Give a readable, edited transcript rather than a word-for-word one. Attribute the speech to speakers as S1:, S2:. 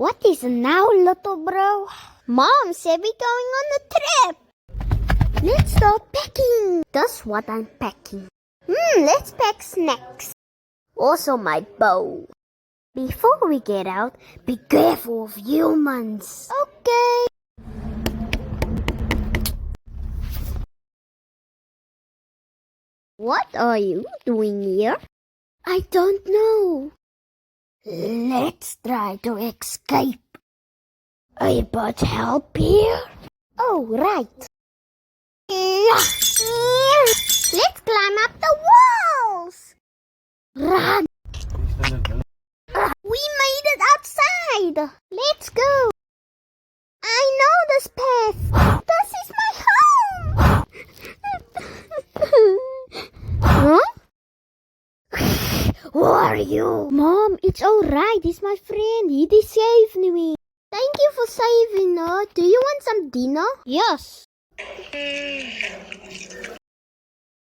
S1: What is now, little bro? Mom said we're going on a trip. Let's start packing. That's what I'm packing. Let's pack snacks. Also my bow. Before we get out, be careful of humans. Okay. What are you doing here? I don't know. Let's try to escape. But help here? Oh, right. Let's climb up the walls. Run. We made it outside. Let's go. I know this path. This is my home. Huh? Who are you? Mom, it's alright. He's my friend. He did save me. Thank you for saving her. Do you want some dinner? Yes.